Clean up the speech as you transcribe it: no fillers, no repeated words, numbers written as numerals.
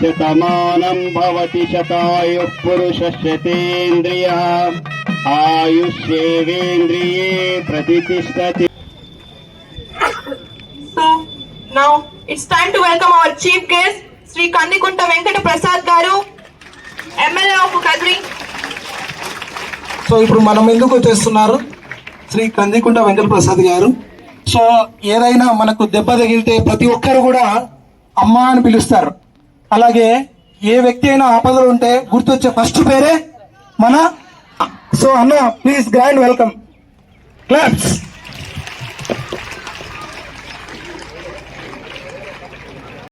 Shatamanam Bhavati శతాయు పురుషశతేంద్రియ ఆయుష్యేవేంద్రియే ప్రతిష్టతి. So now it's time to welcome our chief guest Sri Kandikunta Venkata Prasad garu, MLA of Kadri. So ఇప్పుడు మనం ఎందుకు చేస్తున్నారు శ్రీ కందికుంట వెంకట ప్రసాద్ గారు. So ఏదైనా మనకు దెబ్బ తగిలితే ప్రతి ఒక్కరు కూడా అమ్మ అని పిలుస్తారు. అలాగే ఏ వ్యక్తి అయినా ఆపదలు ఉంటే గుర్తొచ్చే ఫస్ట్ పేరే మన. సో అన్న ప్లీజ్ గ్రాండ్ వెల్కమ్, క్లాప్స్.